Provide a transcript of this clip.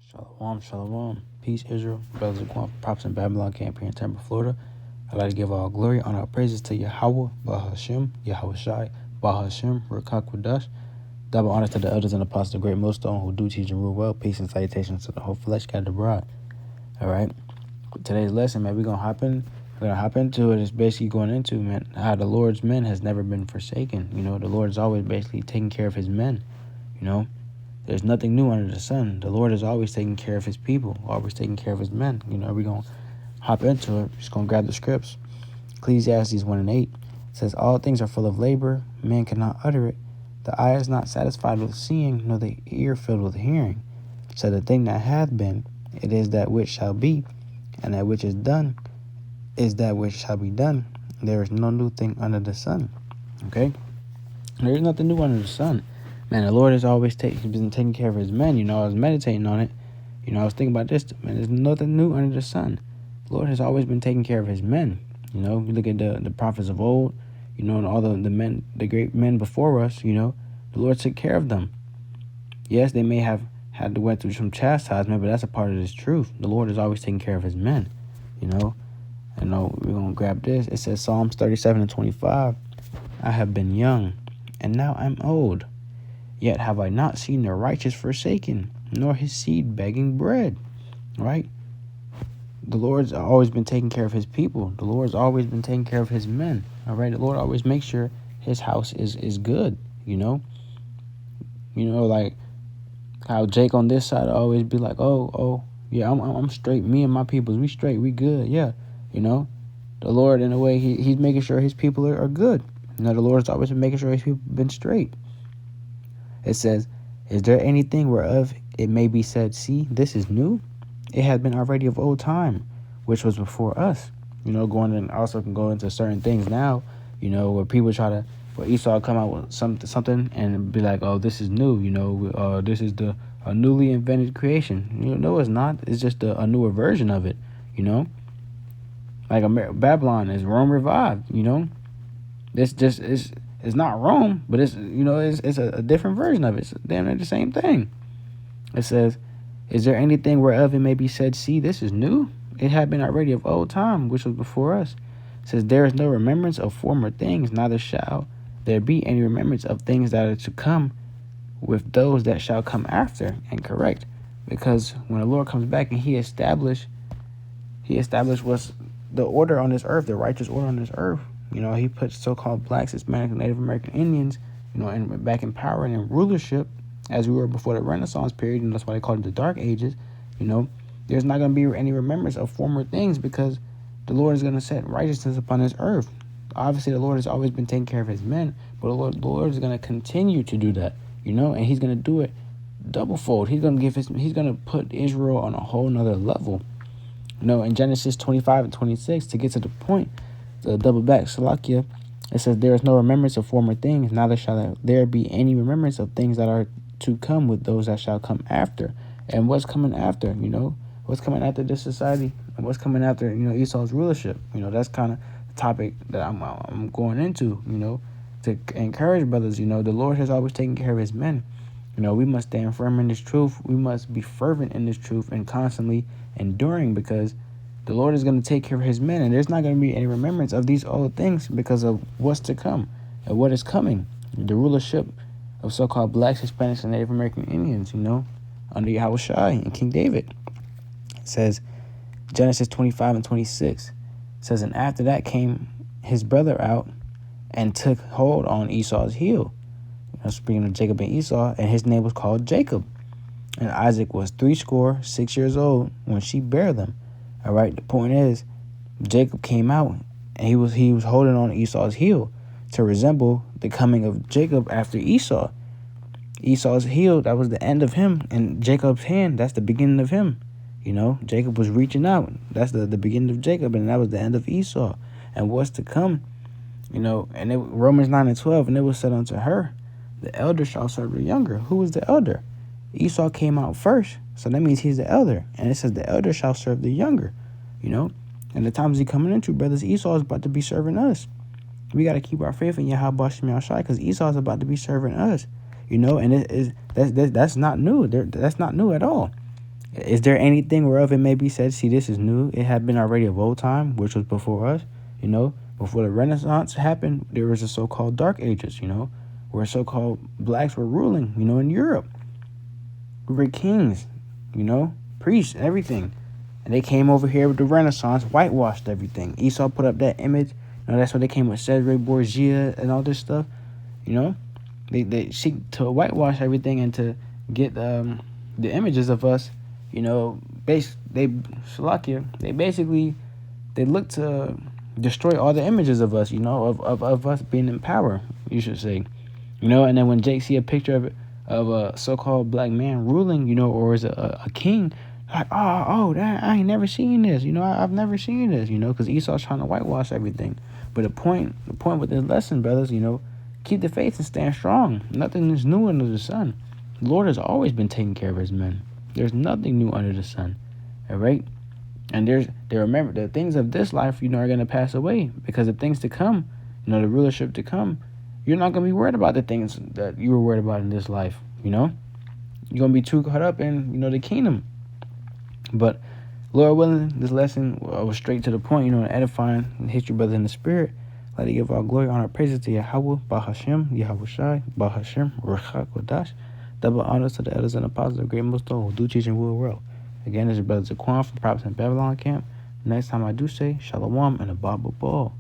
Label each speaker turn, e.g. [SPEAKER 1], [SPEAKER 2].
[SPEAKER 1] Shalom, shalom. Peace, Israel. Brothers and Quan, prophets in Babylon camp here in Tampa, Florida. I'd like to give all glory, honor, and praises to Yahweh, Bahashem, Yahweh Shai, Bahashem, Rakakwadash. Double honor to the elders and apostles of Great Millstone who do teach and rule well. Peace and salutations to the whole flesh scattered abroad. All right. Today's lesson, man, we're gonna hop into it. It's basically going into, man, how the Lord's men has never been forsaken. You know, the Lord is always basically taking care of his men. You know, there's nothing new under the sun. The Lord is always taking care of his people, always taking care of his men. You know, we're going to hop into it. Just going to grab the scripts. Ecclesiastes 1:8 says, all things are full of labor. Man cannot utter it. The eye is not satisfied with seeing, nor the ear filled with hearing. So the thing that hath been, it is that which shall be, and that which is done is that which shall be done. There is no new thing under the sun. Okay? There is nothing new under the sun. Man, the Lord has always been taking care of his men. You know, I was meditating on it. You know, I was thinking about this. Man, there's nothing new under the sun. The Lord has always been taking care of his men. You know, you look at the prophets of old, you know, and all the men, the great men before us, you know, the Lord took care of them. Yes, they may have had to went through some chastisement, but that's a part of this truth. The Lord is always taking care of his men, you know. I know we're going to grab this. It says Psalms 37:25, I have been young, and now I'm old. Yet have I not seen the righteous forsaken, nor his seed begging bread. Right? The Lord's always been taking care of his people. The Lord's always been taking care of his men. All right? The Lord always makes sure his house is good, you know? You know, like how Jake on this side always be like, oh, yeah, I'm straight. Me and my peoples, we straight, we good. Yeah, you know? The Lord, in a way, he's making sure his people are good. You know, the Lord's always been making sure his people been straight. It says, is there anything whereof it may be said, see, this is new? It had been already of old time, which was before us. You know, going and also can go into certain things now, you know, where people where Esau come out with something and be like, oh, this is new, you know, this is a newly invented creation. You know, no, it's not. It's just a newer version of it, you know. Like Babylon is Rome revived, you know. This just is. It's not Rome, but it's, you know, it's a different version of it. It's damn near the same thing. It says, is there anything whereof it may be said, see, this is new? It had been already of old time, which was before us. It says, there is no remembrance of former things, neither shall there be any remembrance of things that are to come with those that shall come after. And correct, because when the Lord comes back and he established what's the order on this earth, the righteous order on this earth. You know, he put so-called blacks, Hispanic, and Native American Indians, you know, and back in power and in rulership as we were before the Renaissance period, and that's why they called it the Dark Ages. You know, there's not going to be any remembrance of former things because the Lord is going to set righteousness upon this earth. Obviously, the Lord has always been taking care of his men, but the Lord is going to continue to do that, you know, and he's going to do it double fold. He's going to put Israel on a whole nother level. You know, in Genesis 25:26, to get to the point, the double back, Salakia, it says, there is no remembrance of former things, neither shall there be any remembrance of things that are to come with those that shall come after. And what's coming after, you know, what's coming after this society, and what's coming after, you know, Esau's rulership. You know, that's kind of the topic that I'm going into, you know, to encourage brothers. You know, the Lord has always taken care of his men. You know, we must stand firm in this truth. We must be fervent in this truth and constantly enduring, because the Lord is going to take care of his men, and there's not going to be any remembrance of these old things because of what's to come and what is coming. The rulership of so-called blacks, Hispanics, and Native American Indians, you know, under Yahweh Shai and King David. It says, Genesis 25:26 says, and after that came his brother out and took hold on Esau's heel. You know, speaking of Jacob and Esau, and his name was called Jacob. And Isaac was 66 old when she bare them. All right, the point is, Jacob came out and he was holding on Esau's heel to resemble the coming of Jacob after Esau. Esau's heel, that was the end of him, and Jacob's hand, that's the beginning of him. You know, Jacob was reaching out. That's the beginning of Jacob, and that was the end of Esau. And what's to come, you know, and Romans 9:12, and it was said unto her, the elder shall serve the younger. Who was the elder? Esau came out first, so that means he's the elder. And it says the elder shall serve the younger, you know. And the times he coming into, brothers, Esau is about to be serving us. We got to keep our faith in Yahweh Shem Yahshai, because Esau is about to be serving us, you know. And that's not new. That's not new at all. Is there anything whereof it may be said, see, this is new? It had been already of old time, which was before us, you know? Before the Renaissance happened, there was a so-called Dark Ages, you know, where so-called blacks were ruling, you know, in Europe. We were kings, you know, priests, everything. And they came over here with the Renaissance, whitewashed everything. Esau put up that image. You know, that's why they came with Cesare Borgia and all this stuff, you know? They seek to whitewash everything and to get the images of us, you know, they basically they look to destroy all the images of us, you know, of us being in power, you should say. You know, and then when Jake see a picture of a so-called black man ruling, you know, or is a king, like, that, I ain't never seen this, you know, I've never seen this, you know, because Esau's trying to whitewash everything. But the point with this lesson, brothers, you know, keep the faith and stand strong. Nothing is new under the sun. The Lord has always been taking care of his men. There's nothing new under the sun. All right? And they remember the things of this life, you know, are going to pass away, because the things to come, you know, the rulership to come, you're not going to be worried about the things that you were worried about in this life, you know? You're going to be too caught up in, you know, the kingdom. But Lord willing, this lesson was straight to the point, you know, and edifying and hit your brother in the spirit. Let it give all glory, honor, praises to Yahweh, Bahashem, Yahweh Shai, Bahashem, Ruach Kodash. Double honors to the elders and apostles of Great Millstone who do teach and rule well. Again, this is Brother Zaquan from Prophets in Babylon Camp. Next time I do say, Shalom and a Bible Ball.